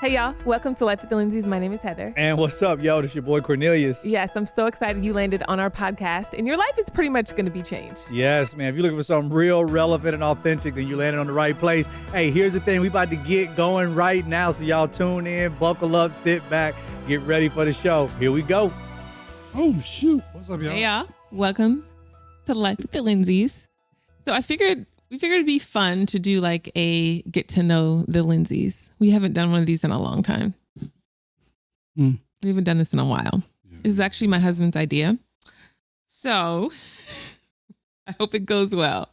Hey y'all, welcome to Life with the Lindseys. My name is Heather. And what's up, yo? This your boy Cornelius. Yes, I'm so excited you landed on our podcast and your life is pretty much going to be changed. Yes, man. If you're looking for something real, relevant, and authentic, then you landed on the right place. Hey, here's the thing. We about to get going right now. So y'all tune in, buckle up, sit back, get ready for the show. Here we go. Oh, shoot. What's up, y'all? Hey y'all, welcome to Life with the Lindseys. So we figured it'd be fun to do like a get to know the Lindseys. We haven't done one of these in a long time. We haven't done this in a while. Yeah. This is actually my husband's idea. So I hope it goes well.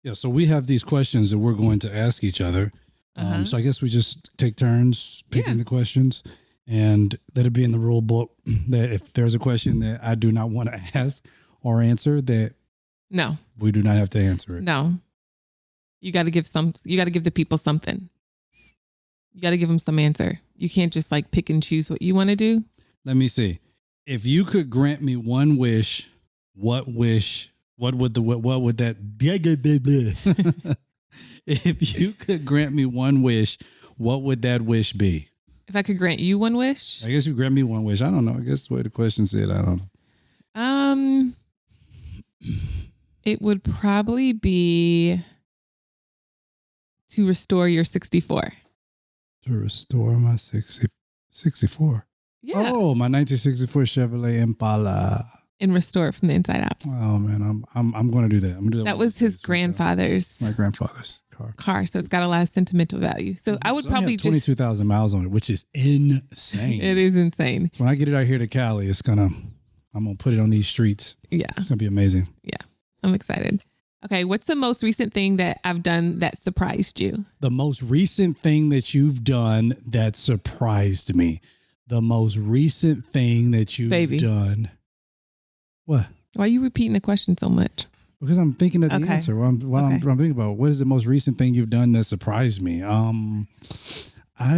Yeah, so we have these questions that we're going to ask each other. So I guess we just take turns picking the questions, and let it be in the rule book that if there's a question that I do not want to ask or answer, that no, we do not have to answer it. No. You got to give the people something. You got to give them some answer. You can't just like pick and choose what you want to do. Let me see. If you could grant me one wish, what would that if you could grant me one wish, what would that wish be? If I could grant you one wish? I guess you grant me one wish. I don't know. I guess the way the question said, I don't know. It would probably be to restore your 64. To restore my 64. Yeah. Oh, my 1964 Chevrolet Impala. And restore it from the inside out. Oh man, I'm going to do that. I'm going to do that. That was his grandfather's. My grandfather's car. So it's got a lot of sentimental value. So I would probably just 22,000 miles on it, which is insane. It is insane. When I get it out here to Cali, I'm going to put it on these streets. Yeah. It's going to be amazing. Yeah. I'm excited. Okay, what's the most recent thing that I've done that surprised you? The most recent thing that you've done that surprised me. The most recent thing that you've done. What? Why are you repeating the question so much? Because I'm thinking of the answer. I'm thinking about what is the most recent thing you've done that surprised me. I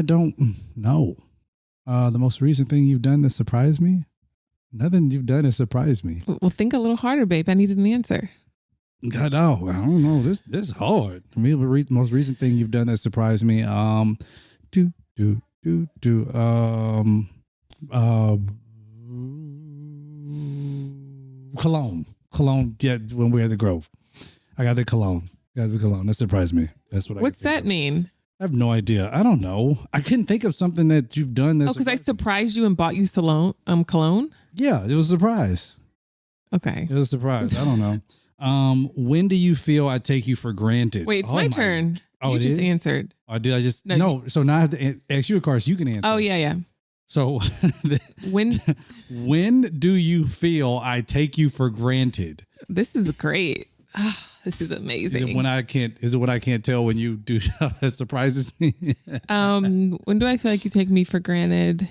don't know. The most recent thing you've done that surprised me? Nothing you've done that surprised me. Well, think a little harder, babe. I needed an answer. I don't know. This is hard. For me, the most recent thing you've done that surprised me. Cologne. Yeah, when we were at the Grove, I got the cologne. That surprised me. That's what. What's that mean? I have no idea. I don't know. I couldn't think of something that you've done. Because I surprised you and bought you cologne. Yeah, it was a surprise. Okay, it was a surprise. I don't know. When do you feel I take you for granted? Wait, it's my turn. You just answered. Or did I just no? So now I have to ask you a question. You can answer. Oh yeah. So when do you feel I take you for granted? This is great. Oh, this is amazing. Is it when I can't tell when you do stuff that surprises me? When do I feel like you take me for granted?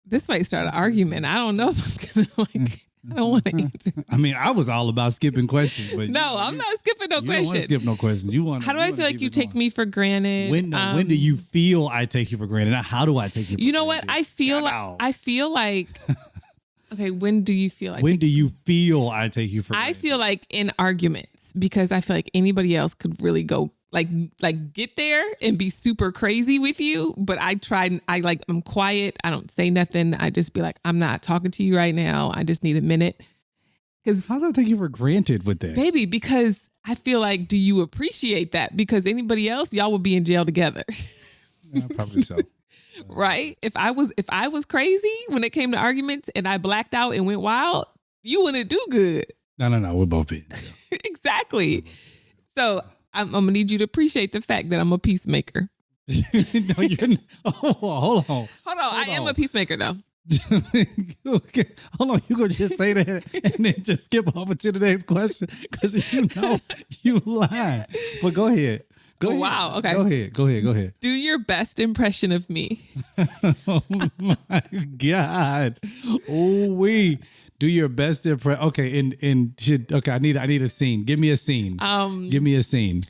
This might start an argument. I don't know if I'm gonna I don't want to answer. I mean, I was all about skipping questions, but no, I'm not skipping no questions. You don't want to skip no questions. How do I feel like you take me for granted? When do you feel I take you for granted? Now, how do I take you for granted? You know what? I feel like okay, when do you feel when do you feel I take you for granted? I feel like in arguments, because I feel like anybody else could really go like get there and be super crazy with you, but I'm quiet. I don't say nothing. I just be like, I'm not talking to you right now. I just need a minute. Because how does that take you for granted with that, baby? Because I feel like, do you appreciate that? Because anybody else, y'all would be in jail together. Yeah, probably so. Right? If I was crazy when it came to arguments and I blacked out and went wild, you wouldn't do good. No, we'll both be. Exactly. So I'm gonna need you to appreciate the fact that I'm a peacemaker. No, you're not. Hold on. I am a peacemaker though. Okay. Hold on. You gonna just say that and then just skip over to the next question because you lying. But go ahead. Wow. Okay. Go ahead. Do your best impression of me. Oh my God. Oh, do your best impression. Okay. I need a scene. Give me a scene. Give me a scene.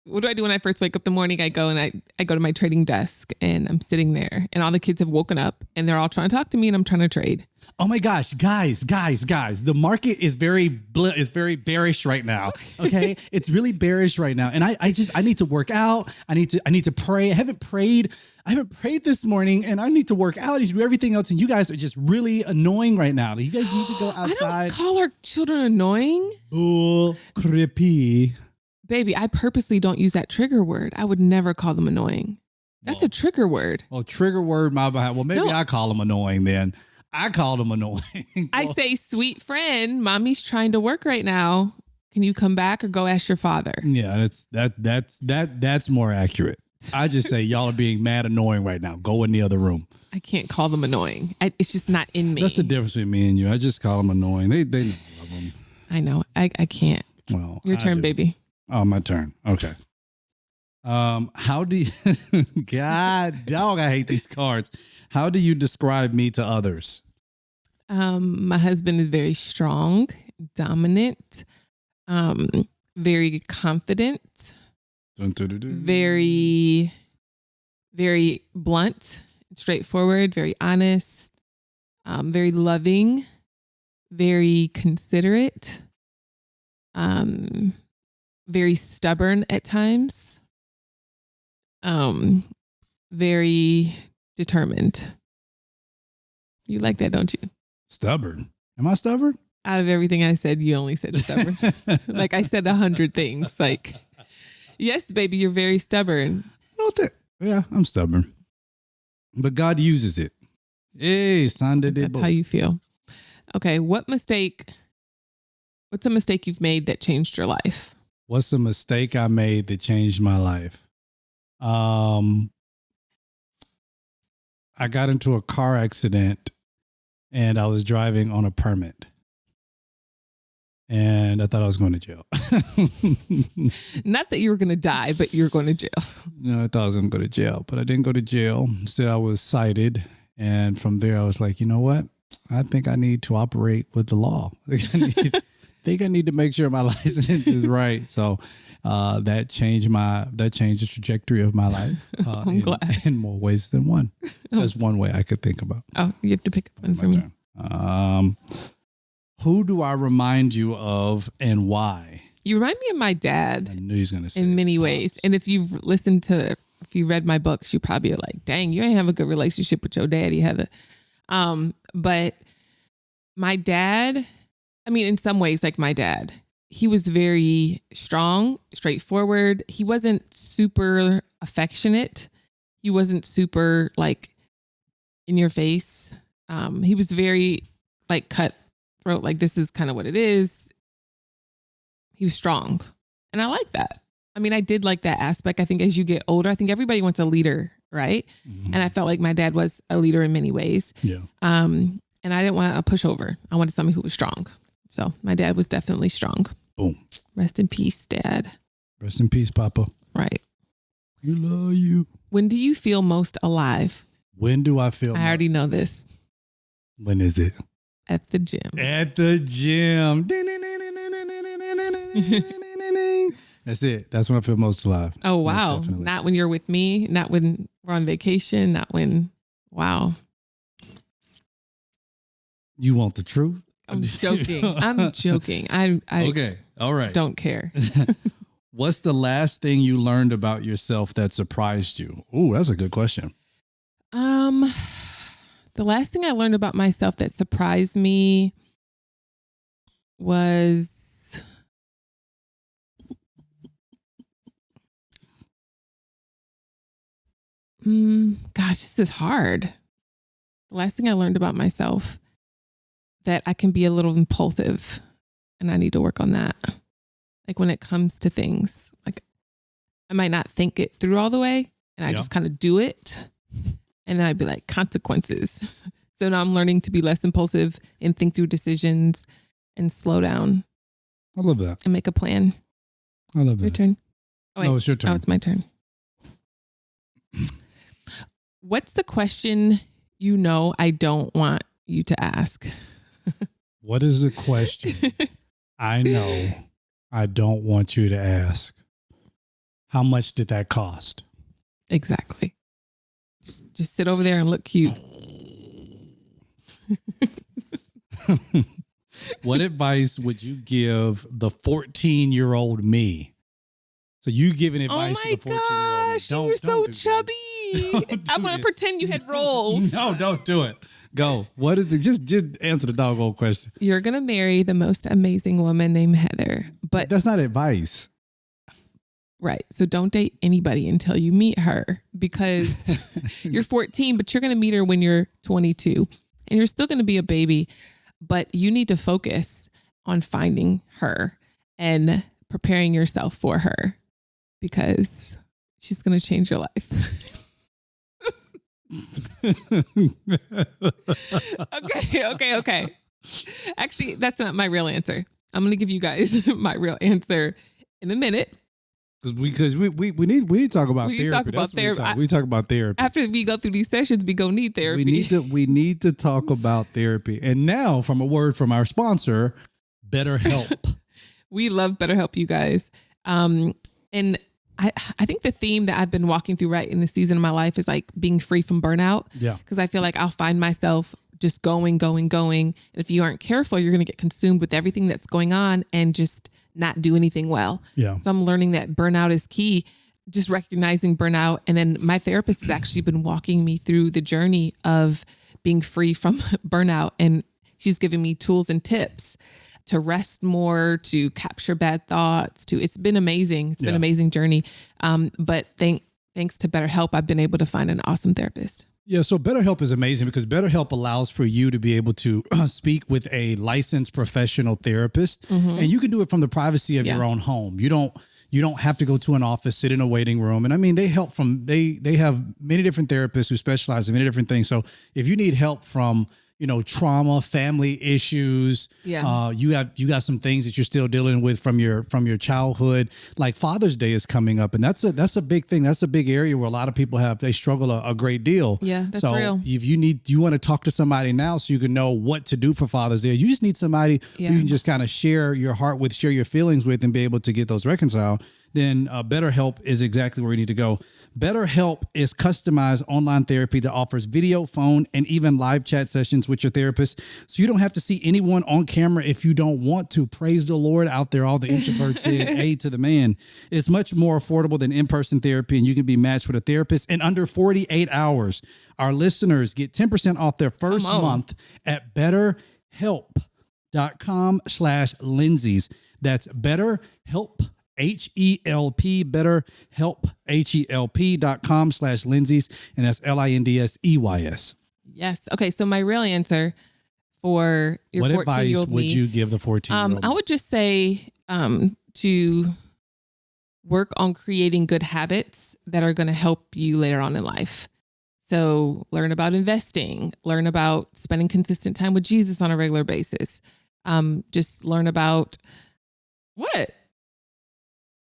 what do I do when I first wake up in the morning? I go and I go to my trading desk and I'm sitting there and all the kids have woken up and they're all trying to talk to me and I'm trying to trade. Oh my gosh, guys, the market is very bearish right now. Okay. It's really bearish right now. And I need to work out. I need to pray. I haven't prayed this morning and I need to work out. I need to do everything else. And you guys are just really annoying right now. You guys need to go outside. I don't call our children annoying. Bull creepy. Baby, I purposely don't use that trigger word. I would never call them annoying. That's a trigger word. Well, trigger word, my bad. Well, maybe I call them annoying then. I call them annoying. I say, sweet friend, mommy's trying to work right now. Can you come back or go ask your father? Yeah, that's more accurate. I just say y'all are being mad annoying right now. Go in the other room. I can't call them annoying. It's just not in me. That's the difference between me and you. I just call them annoying. They love them. I know. I can't. Well, your turn, baby. Oh, my turn. Okay. How do you, God dog, I hate these cards. How do you describe me to others? My husband is very strong, dominant, very confident, very, very blunt, straightforward, very honest, very loving, very considerate, very stubborn at times, very determined. You like that, don't you? Stubborn. Am I stubborn? Out of everything I said, you only said stubborn. Like I said 100 things. Like, yes, baby, you're very stubborn. Yeah, I'm stubborn. But God uses it. Hey, Sunday. That's how you feel. Okay, what's a mistake you've made that changed your life? What's a mistake I made that changed my life? I got into a car accident and I was driving on a permit. And I thought I was going to jail. Not that you were going to die, but you're going to jail. No, I thought I was going to go to jail, but I didn't go to jail. Instead, I was cited. And from there, I was like, you know what? I think I need to operate with the law. I think I need to make sure my license is right. So that changed the trajectory of my life. I'm glad. In more ways than one. That's one way I could think about. Oh, you have to pick one for me. Who do I remind you of and why? You remind me of my dad. I knew he was going to say in many ways. And if you've if you read my books, you probably are like, dang, you ain't have a good relationship with your daddy, Heather. But my dad, I mean, in some ways, like my dad, he was very strong, straightforward. He wasn't super affectionate. He wasn't super like in your face. He was very like cutthroat, like this is kind of what it is. He was strong. And I like that. I mean, I did like that aspect. I think as you get older, I think everybody wants a leader, right? Mm-hmm. And I felt like my dad was a leader in many ways. Yeah. And I didn't want a pushover. I wanted somebody who was strong. So my dad was definitely strong. Boom. Rest in peace, Dad. Rest in peace, Papa. Right. We love you. When do you feel most alive? When do I feel? I already know this. When is it? At the gym. At the gym. That's it. That's when I feel most alive. Oh, wow. Not when you're with me. Not when we're on vacation. Not when, wow. You want the truth? I'm joking. I'm joking. I okay. All right. Don't care. What's the last thing you learned about yourself that surprised you? Ooh, that's a good question. The last thing I learned about myself that surprised me was gosh, this is hard. The last thing I learned about myself that I can be a little impulsive and I need to work on that. Like when it comes to things, like I might not think it through all the way and I just kind of do it. And then I'd be like, consequences. So now I'm learning to be less impulsive and think through decisions and slow down. I love that. And make a plan. I love that. Your turn? Oh, wait. No, it's your turn. Oh, it's my turn. What's the question you know I don't want you to ask? What is the question I know I don't want you to ask? how much did that cost? Exactly. Just sit over there and look cute. What advice would you give the 14-year-old me? So you giving advice to the 14-year-old me. You were so chubby. I'm going to pretend you had rolls. No, don't do it. Go. What is it? Just answer the doggone question. You're going to marry the most amazing woman named Heather. But that's not advice. Right. So don't date anybody until you meet her, because you're 14, but you're going to meet her when you're 22 and you're still going to be a baby, but you need to focus on finding her and preparing yourself for her, because she's going to change your life. Okay. Actually, that's not my real answer. I'm going to give you guys my real answer in a minute. Because we need to talk about therapy. We talk about therapy. After we go through these sessions, we go need therapy. We need to talk about therapy. And now, from a word from our sponsor, BetterHelp. We love BetterHelp, you guys. And I think the theme that I've been walking through right in the season of my life is like being free from burnout. Yeah. Because I feel like I'll find myself just going. And if you aren't careful, you're going to get consumed with everything that's going on and just not do anything well. Yeah. So I'm learning that burnout is key, just recognizing burnout. And then my therapist has actually been walking me through the journey of being free from burnout. And she's giving me tools and tips to rest more, to capture bad thoughts, it's been amazing. It's been an amazing journey. But thanks to BetterHelp, I've been able to find an awesome therapist. Yeah, so BetterHelp is amazing because BetterHelp allows for you to be able to speak with a licensed professional therapist, and you can do it from the privacy of your own home. You don't have to go to an office, sit in a waiting room. And I mean, they have many different therapists who specialize in many different things. So if you need help from trauma, family issues. Yeah. You got some things that you're still dealing with from your childhood. Like Father's Day is coming up, and that's a big thing. That's a big area where a lot of people they struggle a great deal. Yeah, that's so real. If you want to talk to somebody now so you can know what to do for Father's Day, you just need somebody who you can just kind of share your heart with, share your feelings with, and be able to get those reconciled. Then BetterHelp is exactly where you need to go. BetterHelp is customized online therapy that offers video, phone, and even live chat sessions with your therapist. So you don't have to see anyone on camera if you don't want to. Praise the Lord out there, all the introverts saying A to the man. It's much more affordable than in-person therapy, and you can be matched with a therapist in under 48 hours. Our listeners get 10% off their first month at BetterHelp.com/Lindseys. That's BetterHelp. HELP, BetterHelp, HELP.com/Lindseys, and that's LINDSEYS. Yes. Okay. So my real answer for your 14-year-old What advice would you give the 14-year-old? I would just say to work on creating good habits that are going to help you later on in life. So learn about investing, learn about spending consistent time with Jesus on a regular basis. Just learn about what?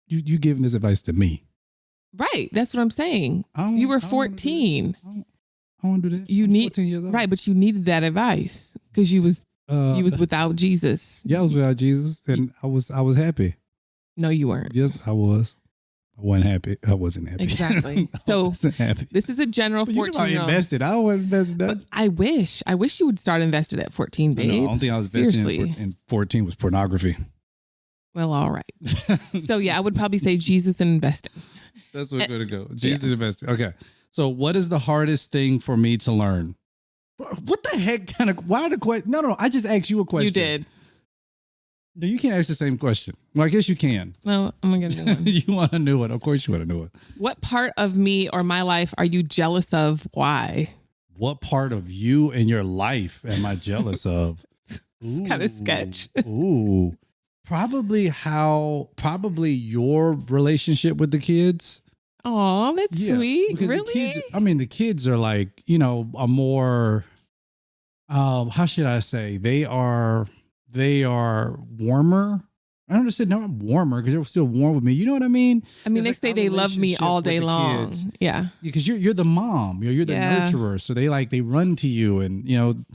You giving this advice to me. Right. That's what I'm saying. You were 14. I want to do that. You need 14 years old. Right, but you needed that advice because you was without Jesus. Yeah, I was without Jesus, and I was happy. No, you weren't. Yes, I was. I wasn't happy. I wasn't happy. Exactly. So this is a general 14-year-old. Invested. I wasn't invested. That. I wish you would start invested at 14, babe. No, the only thing I was investing in 14 was pornography. Well, all right. So yeah, I would probably say Jesus and investing. That's where we're going to go. Jesus and investing. Okay. So what is the hardest thing for me to learn? What the heck kind of, why the question? No. I just asked you a question. You did. No, you can't ask the same question. Well, I guess you can. Well, I'm going to do one. You want a new one. Of course you want a new one. What part of me or my life are you jealous of? Why? What part of you and your life am I jealous of? It's kind of sketch. Ooh. Probably your relationship with the kids. Oh, that's sweet. Really? The kids are like, a more, how should I say? They are warmer. I don't understand. No, I'm warmer because they're still warm with me. You know what I mean? They say they love me all day long. Kids. Yeah. Because you're the mom. You're the nurturer. So they run to you and,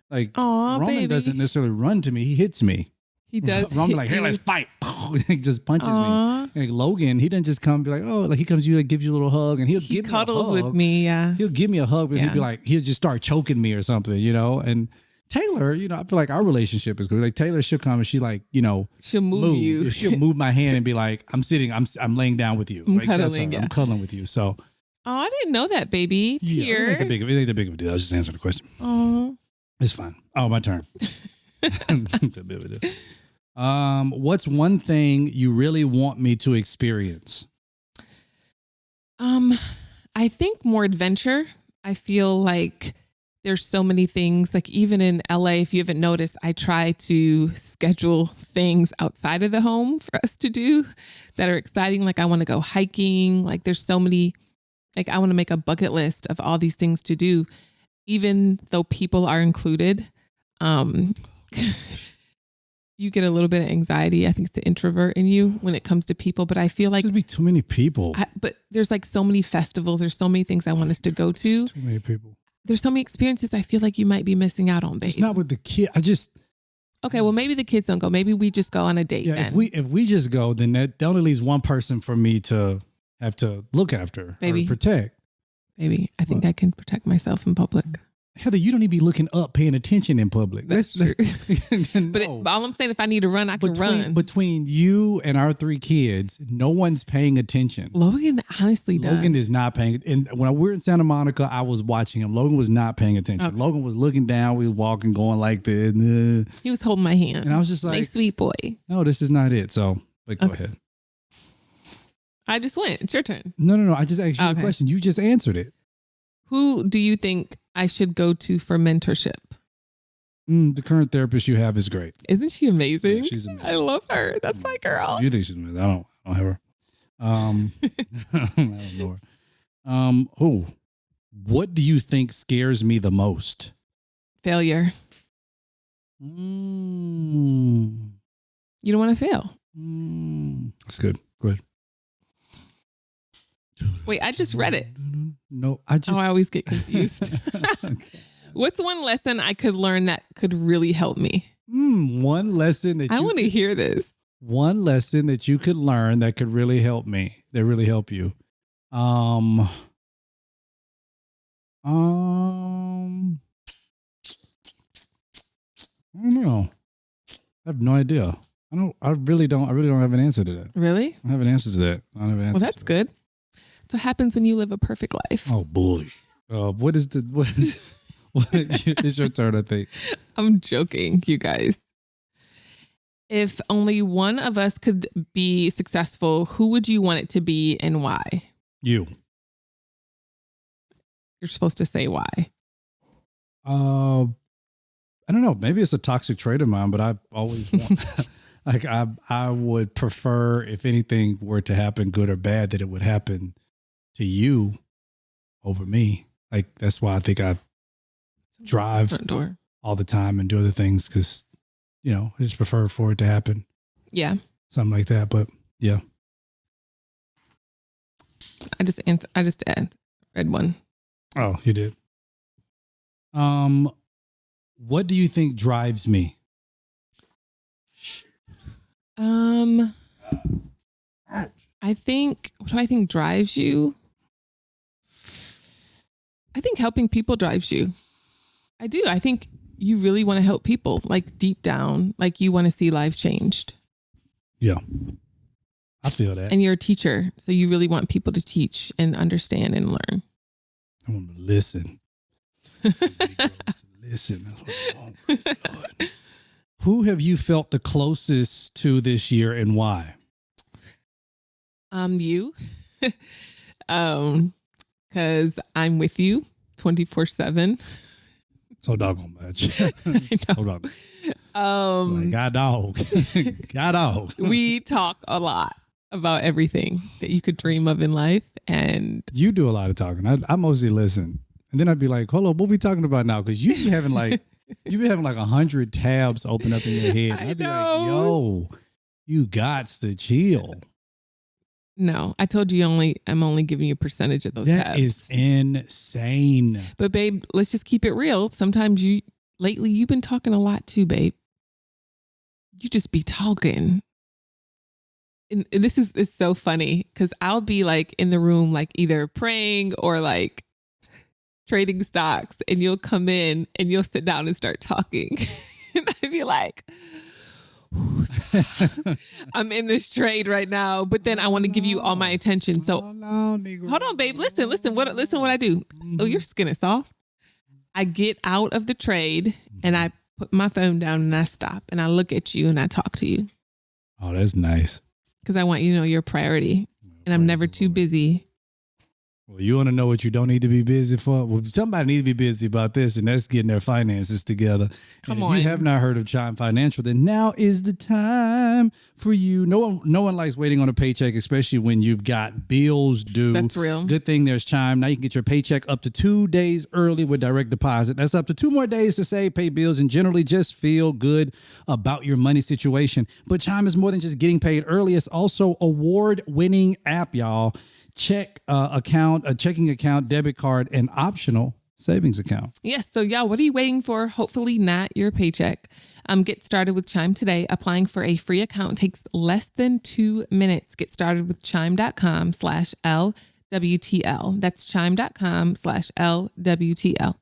Roman baby. doesn't necessarily run to me. He hits me. He does. I'm like, hey, let's fight. He just punches me. Like Logan, he doesn't just come and be like, oh, like he comes to you, like gives you a little hug, and he cuddles me a hug. with me. Yeah, He'll give me a hug, but he'll just start choking me or something, And Taylor, I feel like our relationship is good. Like Taylor, she'll come and she she'll move you. She'll move my hand and be like, I'm laying down with you. I'm like, cuddling. I'm cuddling with you. So. Oh, I didn't know that, baby. Tear. It ain't that big of a deal. I was just answering the question. Oh, it's fine. Oh, my turn. What's one thing you really want me to experience? I think more adventure. I feel like there's so many things, like even in LA, if you haven't noticed, I try to schedule things outside of the home for us to do that are exciting. Like I want to go hiking. Like there's so many, like I want to make a bucket list of all these things to do, even though people are included. You get a little bit of anxiety. I think it's the introvert in you when it comes to people, but I feel like there'd be too many people. But there's like so many festivals. There's so many things I want us to go to. Too many people. There's so many experiences I feel like you might be missing out on, babe. It's not with the kid. Okay, well maybe the kids don't go. Maybe we just go on a date. Yeah, then. if we just go, then that only leaves one person for me to have to look after or protect. Baby, I think I can protect myself in public. Heather, you don't need to be looking up, paying attention in public. That's true. No. But all I'm saying, if I need to run, I can run. Between you and our 3 kids, no one's paying attention. Logan honestly does. Logan is not paying. And when we were in Santa Monica, I was watching him. Logan was not paying attention. Okay. Logan was looking down. We were walking, going like this. He was holding my hand. And I was just like, my sweet boy. No, this is not it. So, but go ahead. I just went. It's your turn. No. I just asked you a question. You just answered it. Who do you think I should go to for mentorship? The current therapist you have is great. Isn't she amazing? Yeah, she's amazing. I love her. That's my girl. You think she's amazing? I don't have her. I don't know her. What do you think scares me the most? Failure. You don't want to fail. That's good. Good. Wait, I just read it. No, I always get confused. Okay. What's one lesson I could learn that could really help me? One lesson that I want to hear this. One lesson that you could learn that could really help me, that really help you. I don't know. I have no idea. I really don't have an answer to that. Really? I don't have an answer to that. I don't have an answer. Well, that's good. That's what happens when you live a perfect life. Oh boy. It's your turn, I think. I'm joking, you guys. If only one of us could be successful, who would you want it to be and why? You. You're supposed to say why. I don't know. Maybe it's a toxic trait of mine, but I always want like I would prefer if anything were to happen, good or bad, that it would happen to you over me. Like that's why I think I drive all the time and do other things because, I just prefer for it to happen. Yeah. Something like that. But yeah. I just read one. Oh, you did. What do you think drives me? What do I think drives you? I think helping people drives you. I do. I think you really want to help people, like deep down, like you want to see lives changed. Yeah. I feel that. And you're a teacher, so you really want people to teach and understand and learn. I want to listen. Listen. Who have you felt the closest to this year and why? You. Because I'm with you 24/7. So doggone much. Hold on. Like, God dog. God dog. We talk a lot about everything that you could dream of in life. And you do a lot of talking. I mostly listen. And then I'd be like, hold on, what are we talking about now? Because you be having like 100 tabs open up in your head. I'd be like, yo, you gots to chill. No, I told you I'm only giving you a percentage of those tabs. That is insane. But babe, let's just keep it real. Sometimes lately you've been talking a lot too, babe. you just be talking. And this is so funny because I'll be like in the room, like either praying or like trading stocks, and you'll come in and you'll sit down and start talking. And I'd be like, I'm in this trade right now, but then I want to give you all my attention. So hold on, babe. Listen what I do. Oh, your skin is soft. I get out of the trade and I put my phone down and I stop and I look at you and I talk to you. Oh, that's nice. Because I want you to know you're a priority, and I'm never too busy. Well, you want to know what you don't need to be busy for? Well, somebody needs to be busy about this, and that's getting their finances together. Come and on. If you have not heard of Chime Financial, then now is the time for you. No one likes waiting on a paycheck, especially when you've got bills due. That's real. Good thing there's Chime. Now you can get your paycheck up to 2 days early with direct deposit. That's up to 2 more days to save, pay bills, and generally just feel good about your money situation. But Chime is more than just getting paid early. It's also award-winning app, y'all. Checking account, debit card, and optional savings account. Yes. So y'all, what are you waiting for? Hopefully not your paycheck. Get started with Chime today. Applying for a free account takes less than 2 minutes. Get started with chime.com/LWTL. That's chime.com/LWTL.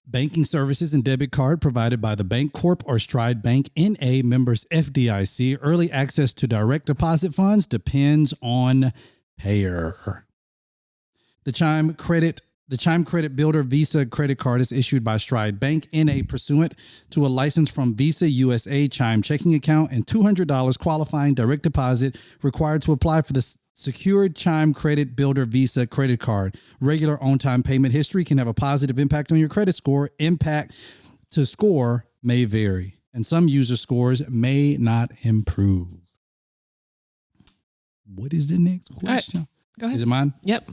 Banking services and debit card provided by the Bank Corp or Stride Bank N.A. members FDIC. Early access to direct deposit funds depends on payer. The Chime Credit Builder Visa credit card is issued by Stride Bank N.A. pursuant to a license from Visa USA Chime checking account and $200 qualifying direct deposit required to apply for the secured Chime Credit Builder Visa credit card. Regular on-time payment history can have a positive impact on your credit score. Impact to score may vary, and some user scores may not improve. What is the next question? Right. Go ahead. Is it mine? Yep.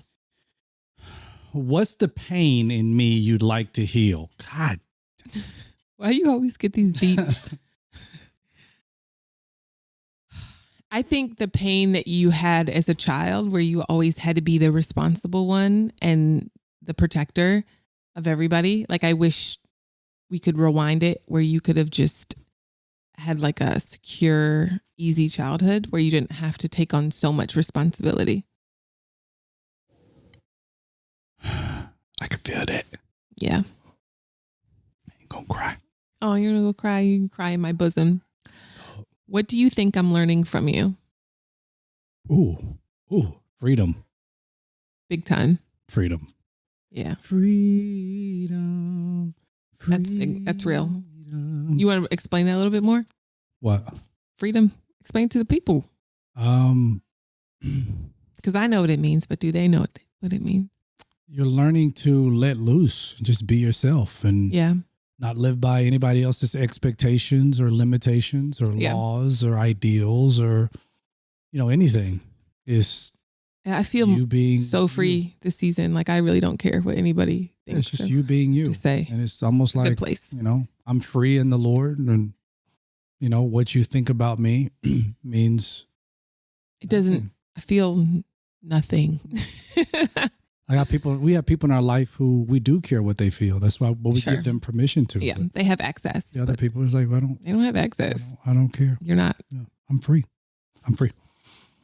What's the pain in me you'd like to heal? God. Why you always get these deep? I think the pain that you had as a child, where you always had to be the responsible one and the protector of everybody. Like, I wish we could rewind it where you could have just had like a secure, easy childhood where you didn't have to take on so much responsibility. I can feel that. Yeah. I ain't gonna cry. Oh, you're gonna go cry? You can cry in my bosom. What do you think I'm learning from you? Ooh, freedom. Big time. Freedom. Yeah. Freedom. That's big. That's real. You want to explain that a little bit more? What? Freedom. Explain to the people. Because I know what it means, but do they know what it means? You're learning to let loose, just be yourself, and not live by anybody else's expectations or limitations or laws or ideals or, anything. I feel you being so free this season. Like, I really don't care what anybody thinks. It's just you being you. To say, and it's almost like, good place. I'm free in the Lord, and what you think about me means it doesn't. I feel nothing. We have people in our life who we do care what they feel. That's why we give them permission to. Yeah, they have access. The other people is like, they don't have access. I don't care. You're not. Yeah, I'm free.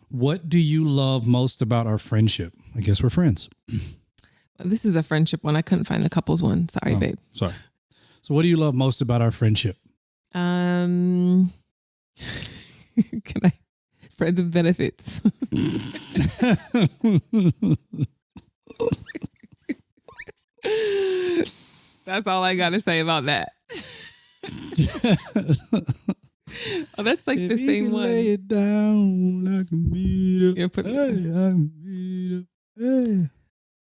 What do you love most about our friendship? I guess we're friends. This is a friendship one. I couldn't find the couples one. Sorry, babe. Sorry. So what do you love most about our friendship? Can I? Friends with benefits. That's all I got to say about that. Oh, that's like the same one. Lay it down, I can beat up. I can beat up. Hey.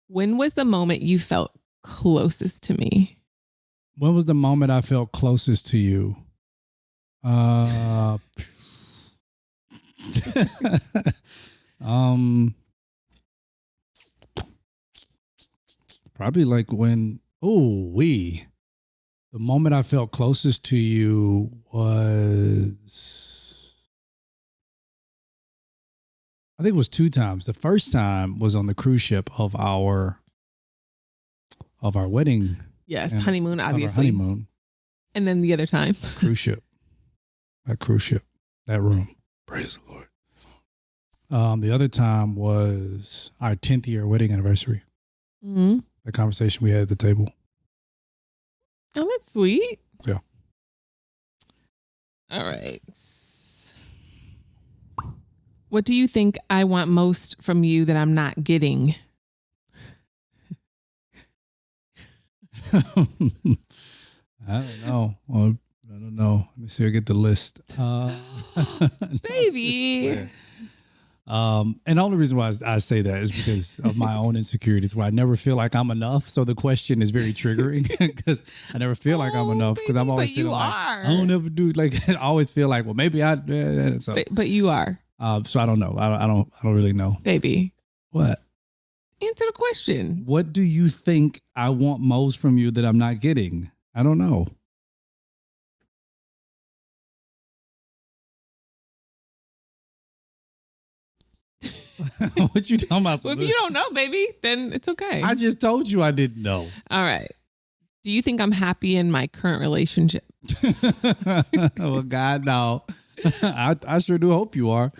When was the moment you felt closest to me? When was the moment I felt closest to you? Probably like when the moment I felt closest to you was, I think it was 2 times. The first time was on the cruise ship of our wedding. Yes, honeymoon, obviously. Honeymoon. And then the other time, Cruise ship. A cruise ship. that room. Praise the Lord. The other time was our 10th year wedding anniversary. Mm-hmm. The conversation we had at the table. Oh, that's sweet. Yeah. All right. What do you think I want most from you that I'm not getting? I don't know. Well, I don't know. Let me see. I get the list. Baby. And the only reason why I say that is because of my own insecurities, where I never feel like I'm enough. So the question is very triggering because I never feel like I'm enough, because I'm always feeling like I don't ever do, like, I always feel like, well, maybe I. So. But you are. So I don't know. I don't really know. Baby. What? Answer the question. What do you think I want most from you that I'm not getting? I don't know. What you talking about? Well, if you don't know, baby, then it's okay. I just told you I didn't know. All right. Do you think I'm happy in my current relationship? Oh, God, no. I sure do hope you are.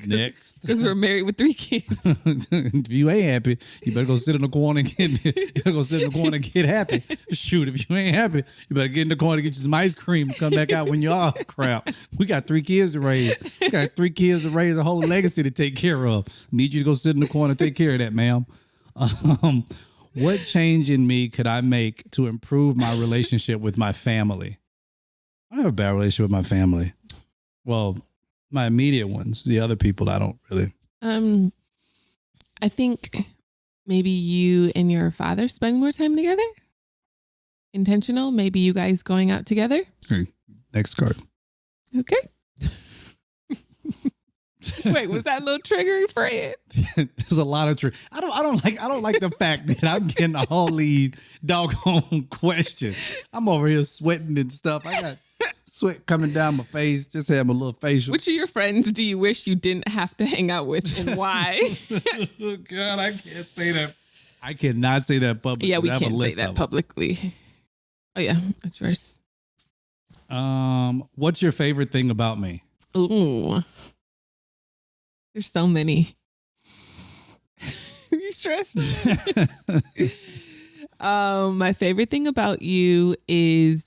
Next. Because we're married with 3 kids. If you ain't happy, you better go sit in the corner and get happy. Shoot, if you ain't happy, you better get in the corner and get you some ice cream and come back out when you are. Crap. We got 3 kids to raise. We got 3 kids to raise, a whole legacy to take care of. Need you to go sit in the corner and take care of that, ma'am. What change in me could I make to improve my relationship with my family? I have a bad relationship with my family. Well, my immediate ones. The other people, I don't really. I think maybe you and your father spend more time together. Intentional. Maybe you guys going out together. Okay. Next card. Okay. Wait, was that a little triggering for you? There's a lot of I don't like the fact that I'm getting all these doggone questions. I'm over here sweating and stuff. I got sweat coming down my face. Just have a little facial. Which of your friends do you wish you didn't have to hang out with, and why? Oh, God, I can't say that. I cannot say that publicly. Yeah, we can't say that publicly. Oh yeah, that's yours. What's your favorite thing about me? Ooh, there's so many. You stressed? My favorite thing about you is,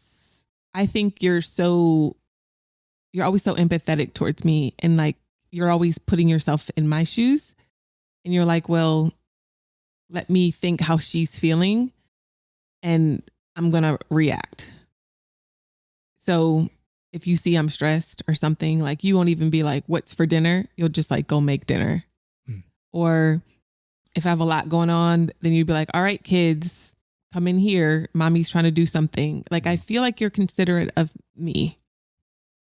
I think you're always so empathetic towards me, and like you're always putting yourself in my shoes, and you're like, well, let me think how she's feeling and I'm going to react. So if you see I'm stressed or something, like you won't even be like, what's for dinner? You'll just like go make dinner. Or if I have a lot going on, then you'd be like, all right, kids, come in here. Mommy's trying to do something. Like, I feel like you're considerate of me,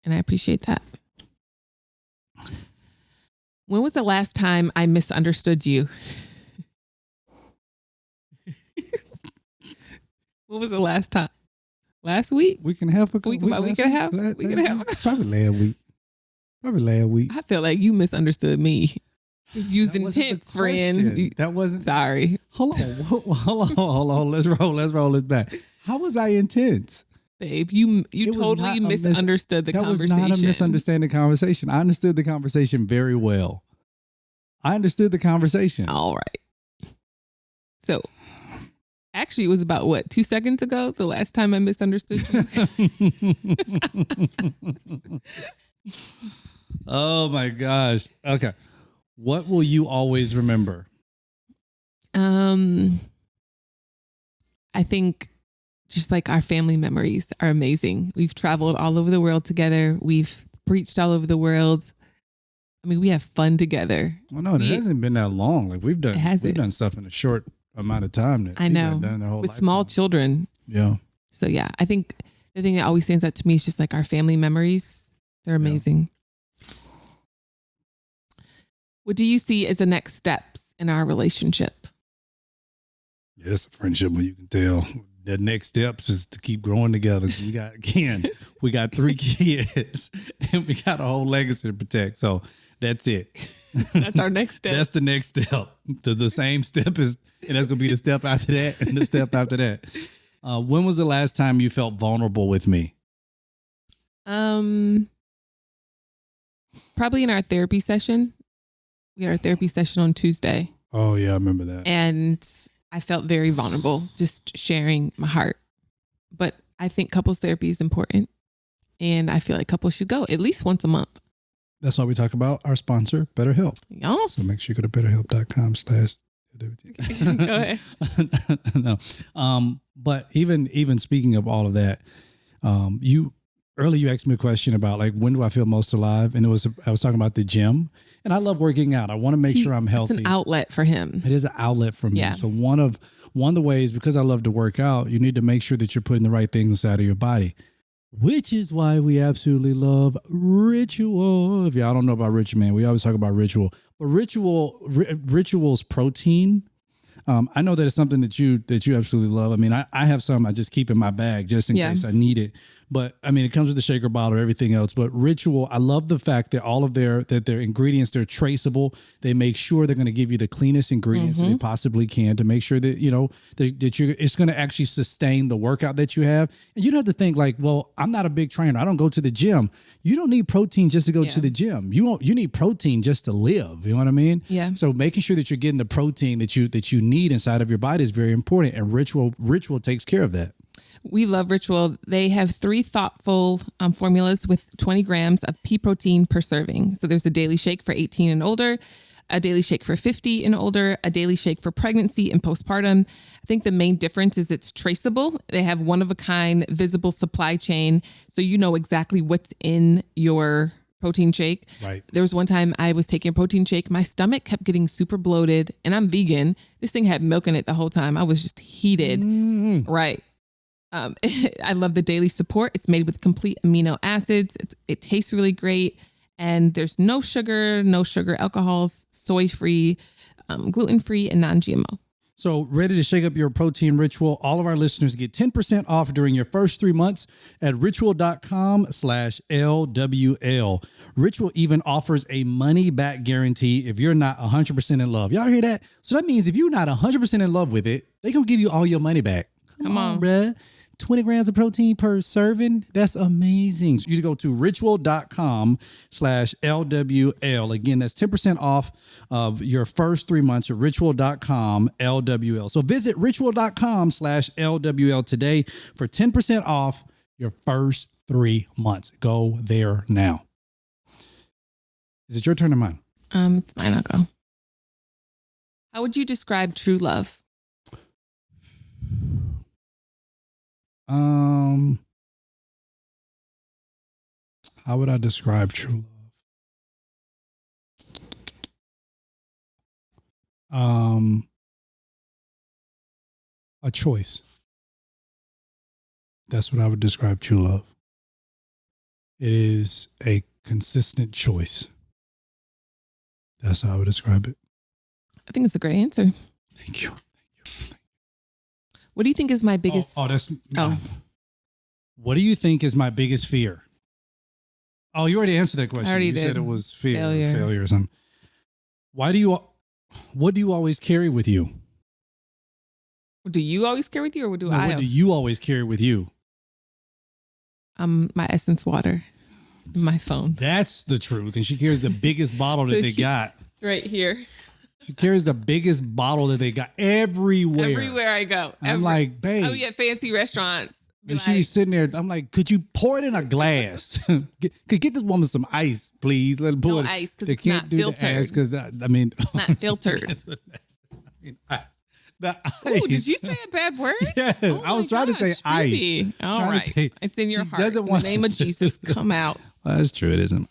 and I appreciate that. When was the last time I misunderstood you? When was the last time? Last week? We can have a we can have a probably last week. I feel like you misunderstood me. Just using tense, friend. That wasn't. Sorry. Hold on. Let's roll it back. How was I intense? Babe, you totally misunderstood the conversation. That was not a misunderstanding conversation. I understood the conversation very well. All right. So, actually, it was about what, 2 seconds ago, the last time I misunderstood you. Oh my gosh. Okay. What will you always remember? I think just like our family memories are amazing. We've traveled all over the world together. We've preached all over the world. I mean, we have fun together. Well, no, it hasn't been that long. Like we've done stuff in a short amount of time. That I know. Done their whole with lifetime. Small children. Yeah. So yeah, I think the thing that always stands out to me is just like our family memories. They're amazing. Yeah. What do you see as the next steps in our relationship? Yeah, it's a friendship when you can tell. The next steps is to keep growing together. We got 3 kids and we got a whole legacy to protect. So that's it. That's our next step. That's the next step. The same step is, and that's going to be the step after that and the step after that. When was the last time you felt vulnerable with me? Probably in our therapy session. We had our therapy session on Tuesday. Oh yeah, I remember that. And I felt very vulnerable just sharing my heart. But I think couples therapy is important. And I feel like couples should go at least once a month. That's why we talk about our sponsor, BetterHelp. Yes. So make sure you go to betterhelp.com/. Go ahead. No. But even speaking of all of that, you asked me a question about like, when do I feel most alive? And I was talking about the gym, and I love working out. I want to make sure I'm healthy. It's an outlet for him. It is an outlet for me. Yeah. So one of the ways, because I love to work out, you need to make sure that you're putting the right things inside of your body, which is why we absolutely love Ritual. If y'all don't know about Ritual, man, we always talk about Ritual, but Ritual's protein. I know that it's something that you absolutely love. I mean, I have some I just keep in my bag just in case I need it. But I mean, it comes with the shaker bottle, everything else. But Ritual, I love the fact that all of their ingredients, they're traceable. They make sure they're going to give you the cleanest ingredients that they possibly can to make sure that it's going to actually sustain the workout that you have. And you don't have to think like, well, I'm not a big trainer, I don't go to the gym. You don't need protein just to go to the gym. You need protein just to live. You know what I mean? Yeah. So making sure that you're getting the protein that you need inside of your body is very important. And Ritual takes care of that. We love Ritual. They have 3 thoughtful formulas with 20 grams of pea protein per serving. So there's a daily shake for 18 and older, a daily shake for 50 and older, a daily shake for pregnancy and postpartum. I think the main difference is it's traceable. They have one-of-a-kind visible supply chain, so you know exactly what's in your protein shake. Right. There was one time I was taking a protein shake. My stomach kept getting super bloated, and I'm vegan. This thing had milk in it the whole time. I was just heated. Right. I love the daily support. It's made with complete amino acids. It tastes really great. And there's no sugar alcohols, soy-free, gluten-free, and non-GMO. So ready to shake up your protein ritual? All of our listeners get 10% off during your first 3 months at ritual.com/LWL. Ritual even offers a money-back guarantee if you're not 100% in love. Y'all hear that? So that means if you're not 100% in love with it, they gonna give you all your money back. Come on, bruh. 20 grams of protein per serving. That's amazing. So you go to ritual.com/LWL. Again, that's 10% off of your first 3 months at ritual.com/LWL. So visit ritual.com/LWL today for 10% off your first 3 months. Go there now. Is it your turn or mine? It's mine. I'll go. How would you describe true love? How would I describe true love? A choice. That's what I would describe true love. It is a consistent choice. That's how I would describe it. I think it's a great answer. Thank you. What do you think is my biggest? What do you think is my biggest fear? Oh, you already answered that question. You said it was failure or something. What do you always carry with you? Do you always carry with you, or what do I? What do you always carry with you? My Essence water, my phone. That's the truth. And she carries the biggest bottle that they got. Right here. She carries the biggest bottle that they got everywhere. Everywhere I go. I'm like, babe. Oh, yeah, fancy restaurants. And she's sitting there. I'm like, could you pour it in a glass? Get this woman some ice, please. Let her pour it. No ice, because it's not filtered. Because it's not filtered. Oh, did you say a bad word? Yeah, oh I was trying to say ice. All right. It's in your heart. In the name of Jesus, come out. Well, that's true. It isn't.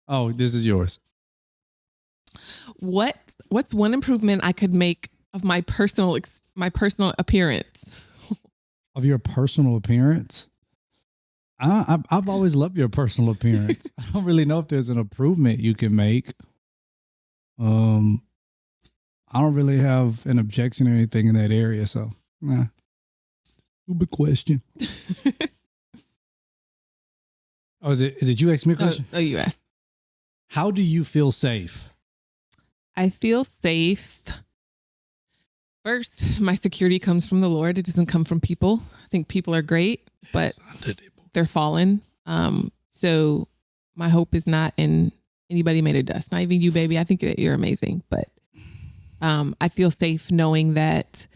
Oh, this is yours. What's one improvement I could make of my personal appearance? Of your personal appearance? I've always loved your personal appearance. I don't really know if there's an improvement you can make. I don't really have an objection or anything in that area, so stupid question. Oh, is it you asked me a question? Oh, you asked. How do you feel safe? I feel safe. First, my security comes from the Lord. It doesn't come from people. I think people are great, but they're fallen. So my hope is not in anybody made of dust. Not even you, baby. I think that you're amazing, but I feel safe knowing that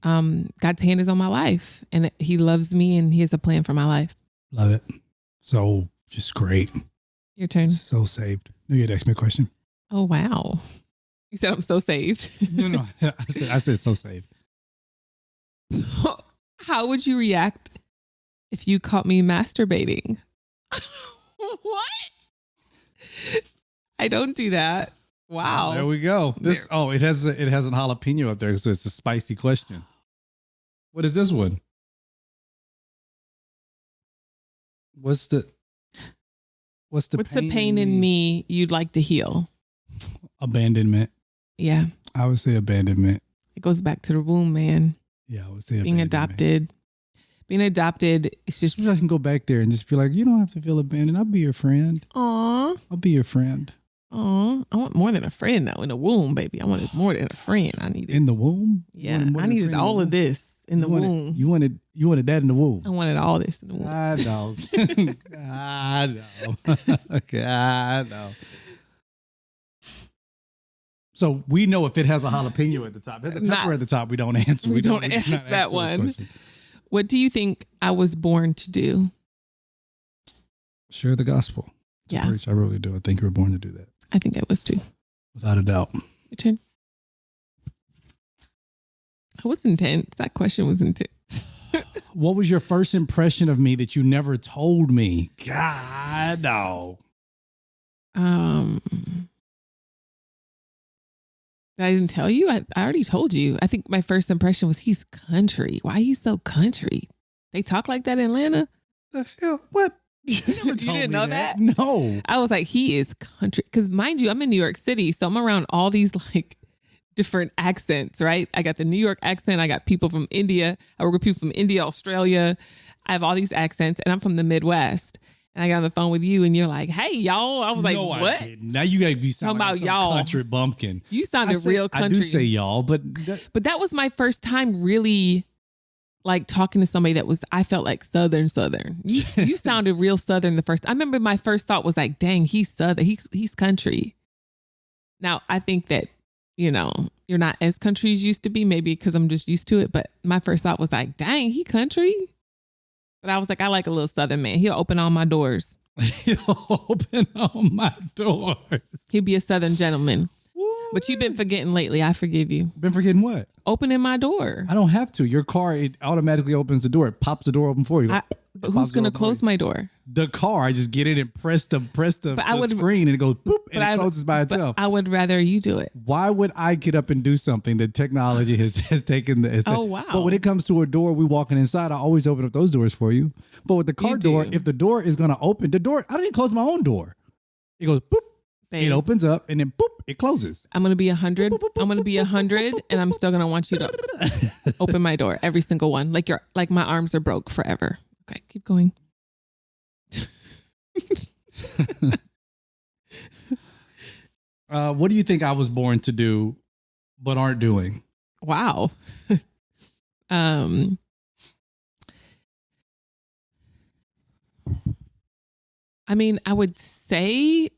God's hand is on my life and that He loves me and He has a plan for my life. Love it. So just great. Your turn. So saved. You had to ask me a question. Oh, wow. You said I'm so saved. No. I said so saved. How would you react if you caught me masturbating? What? I don't do that. Wow. There we go. It has a jalapeno up there, so it's a spicy question. What is this one? What's the pain in me you'd like to heal? Abandonment. Yeah. I would say abandonment. It goes back to the womb, man. Yeah, I would say being adopted. Being adopted, it's just... Sometimes I can go back there and just be like, you don't have to feel abandoned. I'll be your friend. Aw. I'll be your friend. Aw. I want more than a friend, though. In the womb, baby. I wanted more than a friend. I needed... In the womb? Yeah. I needed all of this in the womb. You wanted that in the womb? I wanted all this in the womb. I know. I know. Okay, I know. So we know if it has a jalapeno at the top. If there's a pepper at the top, we don't answer. We don't ask that one. What do you think I was born to do? Share the gospel. Yeah. Preach. I really do. I think you were born to do that. I think I was too. Without a doubt. Your turn. I was intense. That question was intense. What was your first impression of me that you never told me? God, no. I didn't tell you. I already told you. I think my first impression was he's country. Why he's so country? They talk like that in Atlanta? The hell? What? You never told didn't me know that? No. I was like, he is country. Because mind you, I'm in New York City. So I'm around all these like different accents, right? I got the New York accent. I got people from India. I work with people from India, Australia. I have all these accents and I'm from the Midwest. And I got on the phone with you and you're like, hey, y'all. I was like, what? I didn't. Now you got to be talking about some y'all. Country bumpkin. You sounded real country. I do say y'all, but that was my first time really like talking to somebody that was, I felt like Southern. You sounded real Southern the first. I remember my first thought was like, dang, he's Southern. He's country. Now, I think that, you know, you're not as country as you used to be, maybe because I'm just used to it. But my first thought was like, dang, he country. But I was like, I like a little Southern man. He'll open all my doors. He'll open all my doors. He'll be a Southern gentleman. But you've been forgetting lately. I forgive you. Been forgetting what? Opening my door. I don't have to. Your car, it automatically opens the door. It pops the door open for you. But who's going to close my door? The car. I just get in and press the screen and it goes boop and it closes by itself. I would rather you do it. Why would I get up and do something that technology has taken? Oh, wow. But when it comes to a door, we walking inside, I always open up those doors for you. But with the car door, if the door is going to open, the door, I don't even close my own door. It goes boop. Babe. It opens up and then boop, it closes. I'm going to be 100. I'm going to be 100 and I'm still going to want you to open my door. Every single one. Like my arms are broke forever. Okay, keep going. What do you think I was born to do, but aren't doing? Wow. I mean, I would say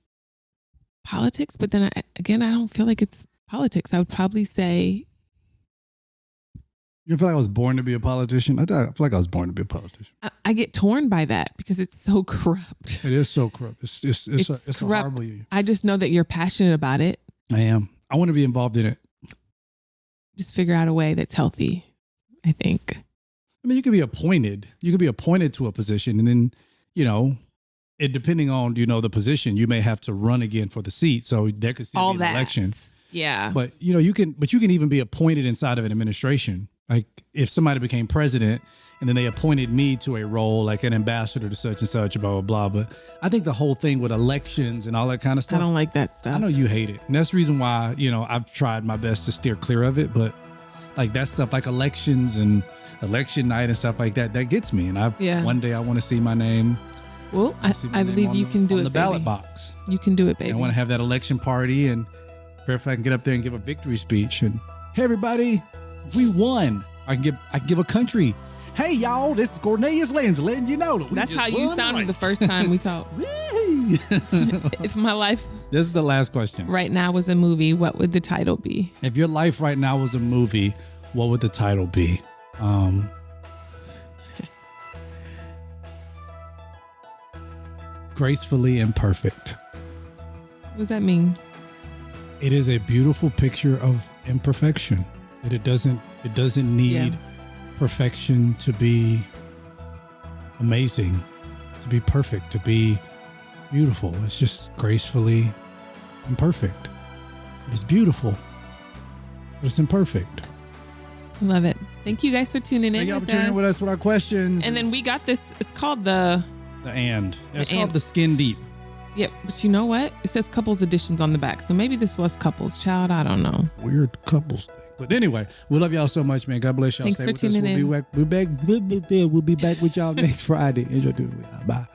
politics, but then I don't feel like it's politics. I would probably say. You feel like I was born to be a politician? I feel like I was born to be a politician. I get torn by that because it's so corrupt. It is so corrupt. It's corrupt. a horrible. I just know that you're passionate about it. I am. I want to be involved in it. Just figure out a way that's healthy, I think. I mean, you could be appointed. You could be appointed to a position and then, you know, depending on, you know, the position, you may have to run again for the seat. So there could still be an election. Yeah. But, you know, you can even be appointed inside of an administration. Like if somebody became president and then they appointed me to a role like an ambassador to such and such, blah, blah, blah. But I think the whole thing with elections and all that kind of stuff. I don't like that stuff. I know you hate it. And that's the reason why, you know, I've tried my best to steer clear of it. But like that stuff like elections and election night and stuff like that, that gets me. And one day I want to see my name. Well, I believe you can do it, the ballot box. You can do it, baby. And I want to have that election party and if I can get up there and give a victory speech and hey, everybody, we won. I can give a country. Hey, y'all, this is Cornelius Lindsays letting you know that That's how you sounded the first time we talked. If my life This is the last question. right now was a movie, what would the title be? If your life right now was a movie, what would the title be? Gracefully Imperfect. What does that mean? It is a beautiful picture of imperfection. That it doesn't need perfection to be amazing, to be perfect, to be beautiful. It's just gracefully imperfect. It's beautiful, but it's imperfect. I love it. Thank you guys for tuning in. Thank you for with tuning in us. with us with our questions. And then we got this. It's called the. It's The called and. the Skin Deep. Yep. But you know what? It says couples editions on the back. So maybe this was couples. Child, I don't know. Weird couples thing. But anyway, we love y'all so much, man. God bless y'all. Thanks Stay for with us. tuning in. We'll be back with y'all next Friday. Enjoy doing it. Bye.